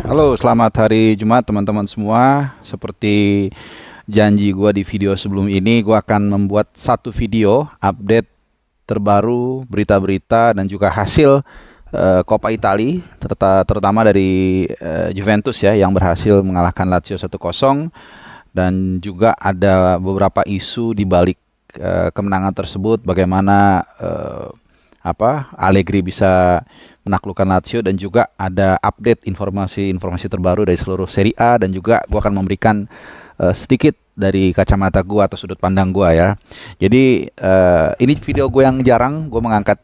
Halo, selamat hari Jumat teman-teman semua. Seperti janji gua di video sebelum ini, gua akan membuat satu video update terbaru, berita-berita dan juga hasil Coppa Italia, terutama dari Juventus ya yang berhasil mengalahkan Lazio 1-0, dan juga ada beberapa isu di balik kemenangan tersebut, bagaimana Allegri bisa menaklukkan Lazio, dan juga ada update informasi-informasi terbaru dari seluruh Serie A, dan juga gua akan memberikan sedikit dari kacamata gua atau sudut pandang gua ya. Jadi ini video gue yang jarang gue mengangkat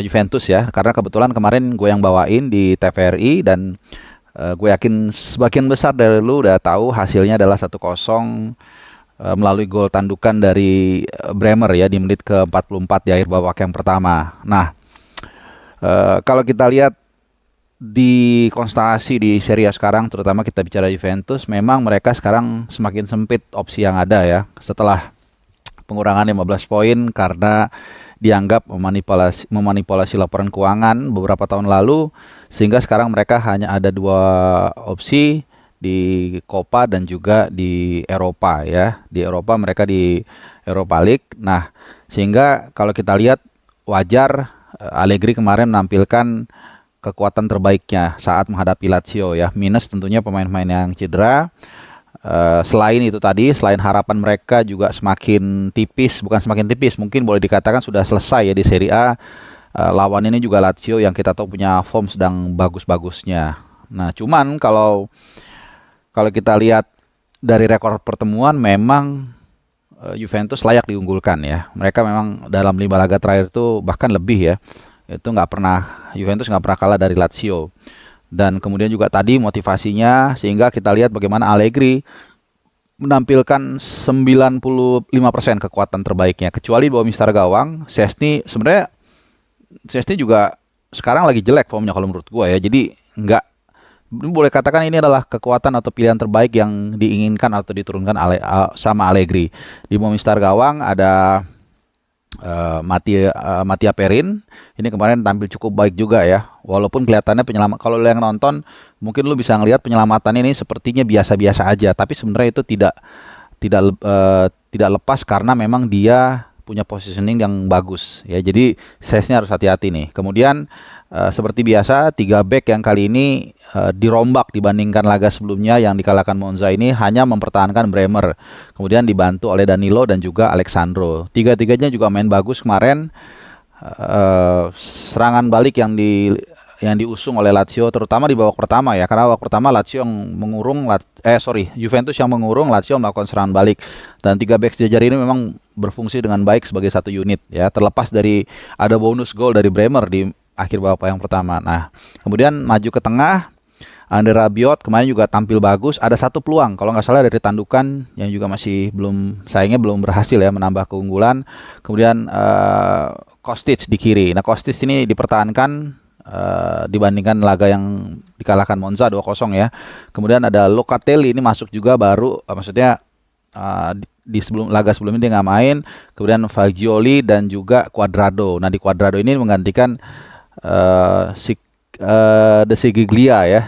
Juventus ya, karena kebetulan kemarin gue yang bawain di TVRI, dan gue yakin sebagian besar dari lu udah tahu hasilnya adalah 1-0 melalui gol tandukan dari Bremer ya di menit ke-44 di akhir babak yang pertama. Nah, kalau kita lihat di konstelasi di Serie A sekarang, terutama kita bicara Juventus, memang mereka sekarang semakin sempit opsi yang ada ya. Setelah pengurangan 15 poin karena dianggap memanipulasi laporan keuangan beberapa tahun lalu, sehingga sekarang mereka hanya ada dua opsi di Coppa dan juga di Eropa ya. Di Eropa mereka di Europa League. Nah, sehingga kalau kita lihat wajar Allegri kemarin menampilkan kekuatan terbaiknya saat menghadapi Lazio ya. Minus tentunya pemain-pemain yang cedera. Selain itu tadi, selain harapan mereka juga semakin tipis, bukan semakin tipis, mungkin boleh dikatakan sudah selesai ya di Serie A. Lawan ini juga Lazio yang kita tahu punya form sedang bagus-bagusnya. Nah, cuman kalau kita lihat dari rekor pertemuan, memang Juventus layak diunggulkan ya. Mereka memang dalam 5 laga terakhir itu bahkan lebih ya. Itu Juventus nggak pernah kalah dari Lazio. Dan kemudian juga tadi motivasinya, sehingga kita lihat bagaimana Allegri menampilkan 95% kekuatan terbaiknya. Kecuali bawa Mister Gawang, sebenarnya Szczęsny juga sekarang lagi jelek formnya kalau menurut gua ya. Jadi boleh katakan ini adalah kekuatan atau pilihan terbaik yang diinginkan atau diturunkan sama Allegri. Di Movistar Gawang ada Mattia Perin. Ini kemarin tampil cukup baik juga ya. Walaupun kelihatannya kalau yang nonton mungkin lu bisa ngelihat penyelamatannya ini sepertinya biasa-biasa aja, tapi sebenarnya itu tidak lepas karena memang dia punya positioning yang bagus ya. Jadi size-nya harus hati-hati nih. Kemudian seperti biasa 3 back yang kali ini dirombak dibandingkan laga sebelumnya yang dikalahkan Monza, ini hanya mempertahankan Bremer. Kemudian dibantu oleh Danilo dan juga Alexandro. Tiga-tiganya juga main bagus kemarin. Serangan balik yang diusung oleh Lazio, terutama di babak pertama ya, karena babak pertama Juventus yang mengurung, Lazio melakukan serangan balik, dan 3 back sejajar ini memang berfungsi dengan baik sebagai satu unit ya, terlepas dari ada bonus gol dari Bremer di akhir babak yang pertama. Nah, kemudian maju ke tengah, Andre Rabiot kemarin juga tampil bagus, ada satu peluang kalau nggak salah dari tandukan yang juga sayangnya belum berhasil ya menambah keunggulan. Kemudian Kostic di kiri. Nah, Kostic ini dipertahankan dibandingkan laga yang dikalahkan Monza 2-0 ya. Kemudian ada Locatelli, ini masuk juga baru, maksudnya di laga sebelumnya dia nggak main. Kemudian Fagioli dan juga Cuadrado. Nah, di Cuadrado ini menggantikan De Sigiglia ya.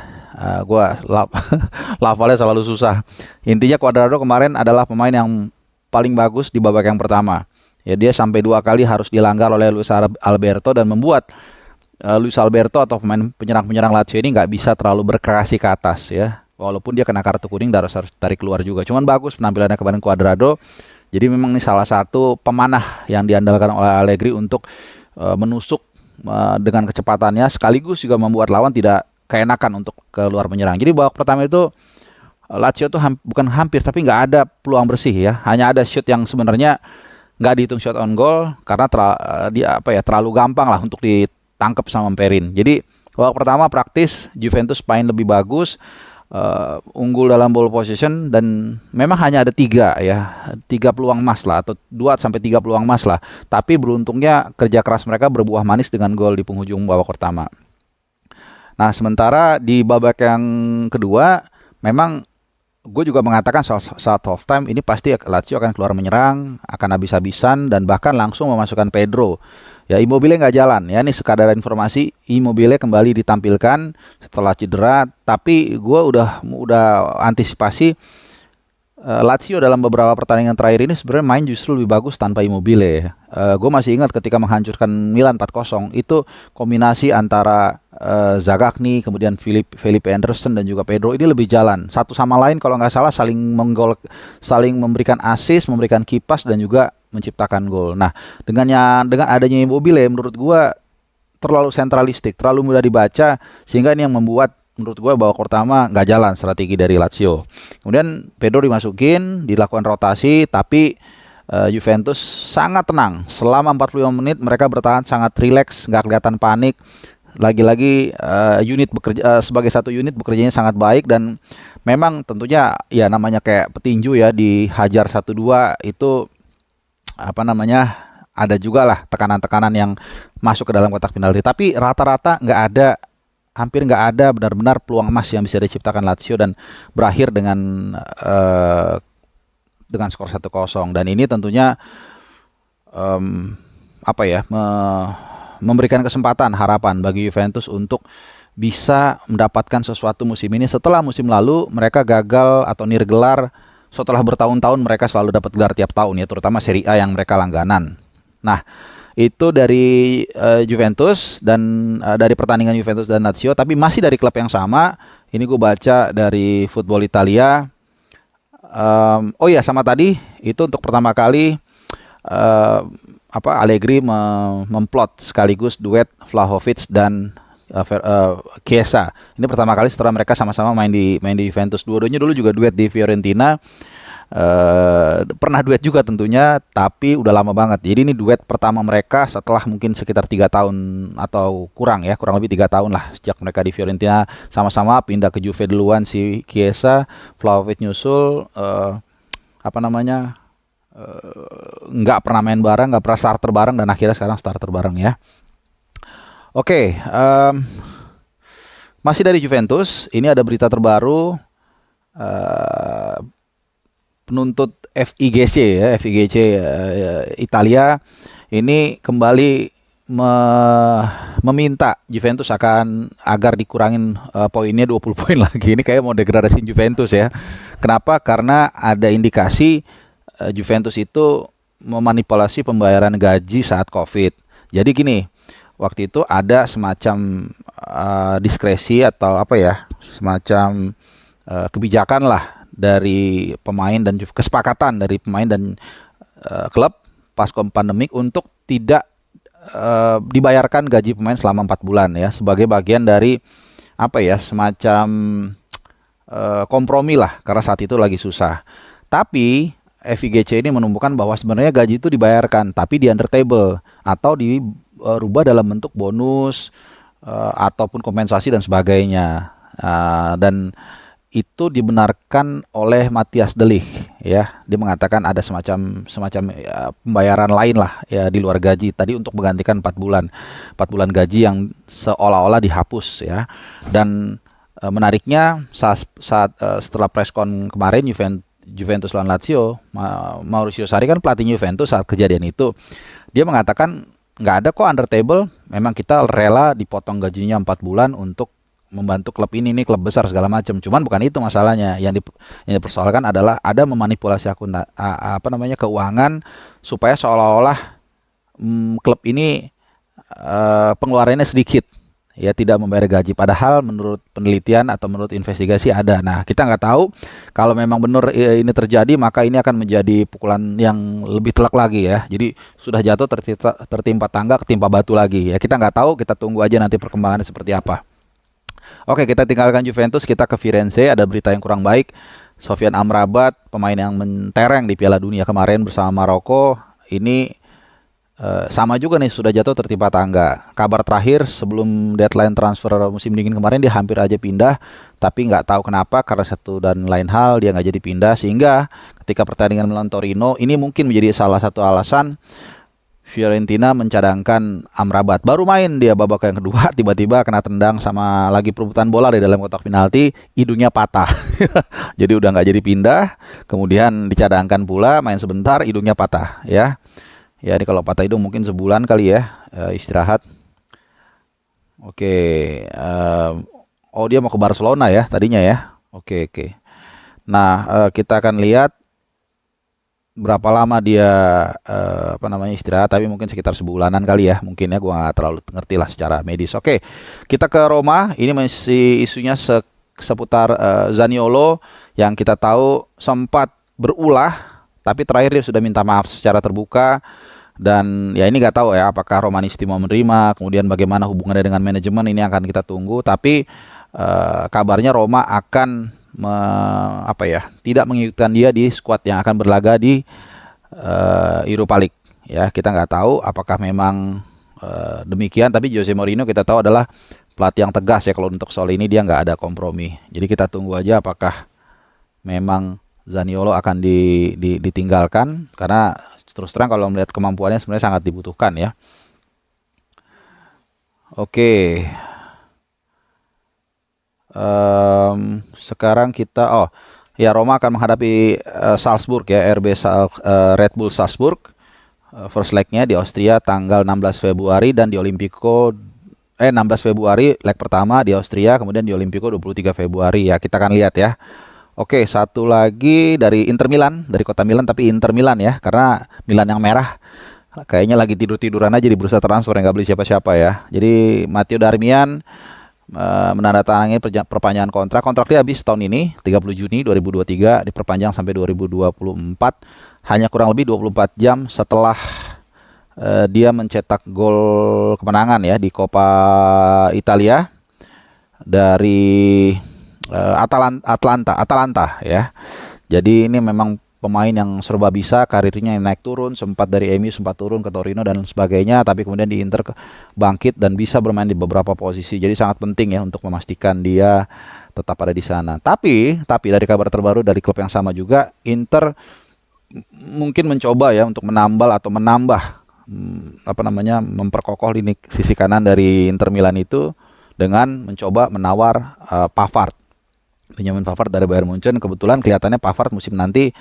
Lafalnya selalu susah. Intinya Cuadrado kemarin adalah pemain yang paling bagus di babak yang pertama. Ya, dia sampai 2 kali harus dilanggar oleh Luis Alberto dan membuat Luis Alberto atau pemain penyerang Lazio ini nggak bisa terlalu berkreasi ke atas ya. Walaupun dia kena kartu kuning dan harus tarik keluar juga. Cuman bagus penampilannya kemarin Cuadrado. Jadi memang ini salah satu pemanah yang diandalkan oleh Allegri untuk menusuk dengan kecepatannya, sekaligus juga membuat lawan tidak keenakan untuk keluar menyerang. Jadi babak pertama itu Lazio tuh bukan hampir, tapi nggak ada peluang bersih ya. Hanya ada shoot yang sebenarnya nggak dihitung shot on goal karena terlalu gampang lah untuk ditangkap sama Perin. Jadi babak pertama praktis Juventus main lebih bagus, unggul dalam ball position, dan memang hanya ada 3 peluang emas lah, atau 2-3 peluang emas lah. Tapi beruntungnya kerja keras mereka berbuah manis dengan gol di penghujung babak pertama. Nah, sementara di babak yang kedua, memang gue juga mengatakan saat half time ini pasti Lazio akan keluar menyerang, akan habis-habisan, dan bahkan langsung memasukkan Pedro Ya, Immobile nggak jalan ya. Ini sekadar informasi, Immobile kembali ditampilkan setelah cedera. Tapi gue udah antisipasi Lazio dalam beberapa pertandingan terakhir ini sebenarnya main justru lebih bagus tanpa Immobile ya. Gue masih ingat ketika menghancurkan Milan 4-0 itu kombinasi antara Zagatni, kemudian Felipe Anderson dan juga Pedro ini lebih jalan satu sama lain, kalau nggak salah saling saling memberikan assist, memberikan kipas dan juga menciptakan gol. Nah, dengan adanya Immobile menurut gue terlalu sentralistik, terlalu mudah dibaca, sehingga ini yang membuat menurut gue babak pertama nggak jalan strategi dari Lazio. Kemudian Pedro dimasukin, dilakukan rotasi, tapi Juventus sangat tenang. Selama 45 menit mereka bertahan sangat rileks, nggak kelihatan panik. Lagi-lagi unit bekerja sebagai satu unit, bekerjanya sangat baik, dan memang tentunya ya namanya kayak petinju ya, dihajar 1-2 itu apa namanya, ada juga lah tekanan-tekanan yang masuk ke dalam kotak penalti. Tapi rata-rata hampir nggak ada benar-benar peluang emas yang bisa diciptakan Lazio dan berakhir dengan skor 1-0. Dan ini tentunya memberikan kesempatan, harapan bagi Juventus untuk bisa mendapatkan sesuatu musim ini setelah musim lalu mereka gagal atau nirgelar. Setelah bertahun-tahun mereka selalu dapat gelar tiap tahun ya, terutama Serie A yang mereka langganan. Nah, itu dari Juventus dan dari pertandingan Juventus dan Lazio, tapi masih dari klub yang sama. Ini gue baca dari Football Italia. Oh ya, sama tadi itu untuk pertama kali Allegri memplot sekaligus duet Vlahovic dan Chiesa. Ini pertama kali setelah mereka sama-sama main di Juventus. Dua-duanya dulu juga duet di Fiorentina. Pernah duet juga tentunya, tapi udah lama banget. Jadi ini duet pertama mereka setelah mungkin sekitar 3 tahun atau kurang lebih 3 tahun lah sejak mereka di Fiorentina sama-sama pindah ke Juve duluan si Chiesa, Vlahovic nyusul, nggak pernah main bareng, nggak pernah starter bareng, dan akhirnya sekarang starter bareng ya. Oke, masih dari Juventus, ini ada berita terbaru. Penuntut FIGC Italia ini kembali meminta Juventus agar dikurangin poinnya 20 poin lagi. Ini kayak mau degradasi Juventus ya. Kenapa? Karena ada indikasi Juventus itu memanipulasi pembayaran gaji saat Covid. Jadi gini, waktu itu ada semacam diskresi atau semacam kebijakan lah dari pemain dan kesepakatan dari pemain dan klub pasca pandemik untuk tidak dibayarkan gaji pemain selama 4 bulan ya, sebagai bagian dari semacam kompromi lah, karena saat itu lagi susah. Tapi FIGC ini menemukan bahwa sebenarnya gaji itu dibayarkan tapi di under table atau dirubah dalam bentuk bonus ataupun kompensasi dan sebagainya, dan itu dibenarkan oleh Matthias de Ligt ya. Dia mengatakan ada semacam pembayaran lain lah ya di luar gaji tadi untuk menggantikan 4 bulan gaji yang seolah-olah dihapus ya. Dan menariknya setelah preskon kemarin Juventus lawan Lazio, Maurizio Sarri kan pelatih Juventus saat kejadian itu, dia mengatakan nggak ada kok under table, memang kita rela dipotong gajinya 4 bulan untuk membantu klub ini klub besar segala macam. Cuman bukan itu masalahnya. Yang dipersoalkan adalah ada memanipulasi keuangan supaya seolah-olah klub ini pengeluarannya sedikit ya, tidak membayar gaji, padahal menurut penelitian atau menurut investigasi ada. Nah, kita nggak tahu kalau memang benar ini terjadi, maka ini akan menjadi pukulan yang lebih telak lagi ya. Jadi sudah jatuh tertimpa tangga, ketimpa batu lagi ya. Kita nggak tahu, kita tunggu aja nanti perkembangannya seperti apa. Oke, kita tinggalkan Juventus, kita ke Firenze. Ada berita yang kurang baik. Sofyan Amrabat, pemain yang mentereng di Piala Dunia kemarin bersama Maroko, ini sama juga nih, sudah jatuh tertimpa tangga. Kabar terakhir sebelum deadline transfer musim dingin kemarin, dia hampir aja pindah, tapi nggak tahu kenapa, karena satu dan lain hal dia nggak jadi pindah. Sehingga ketika pertandingan melawan Torino, ini mungkin menjadi salah satu alasan Fiorentina mencadangkan Amrabat. Baru main dia babak yang kedua, tiba-tiba kena tendang sama lagi perebutan bola di dalam kotak penalti, hidungnya patah. Jadi udah nggak jadi pindah, kemudian dicadangkan pula, main sebentar, hidungnya patah ya. Ya, ini kalau patah hidung mungkin sebulan kali ya, istirahat. Oke, oh dia mau ke Barcelona ya tadinya ya. Oke, oke. Nah, kita akan lihat berapa lama dia apa namanya istirahat, tapi mungkin sekitar sebulanan kali ya, mungkin ya, gua nggak terlalu ngerti lah secara medis. Oke, kita ke Roma. Ini masih isunya seputar Zaniolo yang kita tahu sempat berulah, tapi terakhir dia sudah minta maaf secara terbuka. Dan ya ini nggak tahu ya apakah Romanisti mau menerima, kemudian bagaimana hubungannya dengan manajemen, ini akan kita tunggu. Tapi kabarnya Roma akan apa ya, tidak mengikutkan dia di skuad yang akan berlaga di Europa League. Ya, kita nggak tahu apakah memang demikian. Tapi Jose Mourinho kita tahu adalah pelatih yang tegas ya, kalau untuk soal ini dia nggak ada kompromi. Jadi kita tunggu aja apakah memang Zaniolo akan ditinggalkan, karena terus terang kalau melihat kemampuannya sebenarnya sangat dibutuhkan ya. Oke. Sekarang kita ya, Roma akan menghadapi Salzburg ya, Red Bull Salzburg. First leg-nya di Austria tanggal 16 Februari dan di Olimpico 16 Februari leg pertama di Austria, kemudian di Olimpico 23 Februari ya. Kita akan lihat ya. Oke, satu lagi dari Inter Milan, dari kota Milan, tapi Inter Milan ya, karena Milan yang merah kayaknya lagi tidur-tiduran aja di bursa transfer, nggak beli siapa-siapa ya. Jadi Matteo Darmian menandatangani perpanjangan kontrak. Kontraknya habis tahun ini 30 Juni 2023, diperpanjang sampai 2024, hanya kurang lebih 24 jam setelah dia mencetak gol kemenangan ya di Coppa Italia dari Atalanta ya. Jadi ini memang pemain yang serba bisa, karirnya yang naik turun, sempat dari MU sempat turun ke Torino dan sebagainya, tapi kemudian di Inter bangkit dan bisa bermain di beberapa posisi. Jadi sangat penting ya untuk memastikan dia tetap ada di sana. Tapi dari kabar terbaru dari klub yang sama juga, Inter mungkin mencoba ya untuk menambal atau menambah apa namanya, memperkokoh lini sisi kanan dari Inter Milan itu dengan mencoba menawar Pavard. Benjamin Pavard dari Bayern Munchen. Kebetulan kelihatannya Pavard musim nanti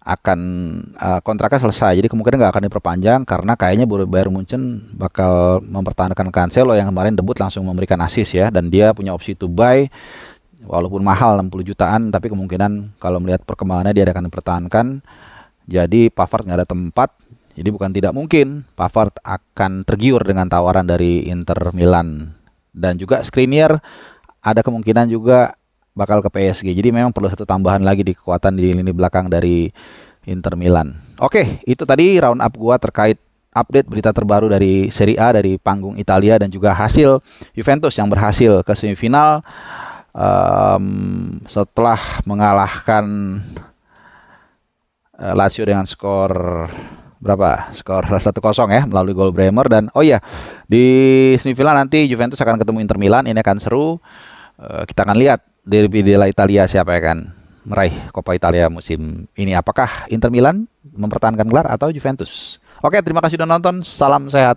akan kontraknya selesai, jadi kemungkinan nggak akan diperpanjang, karena kayaknya Bayern Munchen bakal mempertahankan Cancelo yang kemarin debut langsung memberikan assist ya, dan dia punya opsi to buy walaupun mahal 60 jutaan, tapi kemungkinan kalau melihat perkembangannya dia akan dipertahankan. Jadi Pavard nggak ada tempat, jadi bukan tidak mungkin Pavard akan tergiur dengan tawaran dari Inter Milan. Dan juga Skriniar ada kemungkinan juga bakal ke PSG. Jadi memang perlu satu tambahan lagi di kekuatan di lini belakang dari Inter Milan. Oke, itu tadi round up gua terkait update berita terbaru dari Serie A, dari panggung Italia, dan juga hasil Juventus yang berhasil ke semifinal setelah mengalahkan Lazio dengan skor berapa? Skor 1-0 ya, melalui gol Bremer. Dan oh iya, di semifinal nanti Juventus akan ketemu Inter Milan. Ini akan seru. Kita akan lihat derby della Italia siapa yang akan meraih Coppa Italia musim ini. Apakah Inter Milan mempertahankan gelar atau Juventus? Oke, terima kasih sudah nonton. Salam sehat.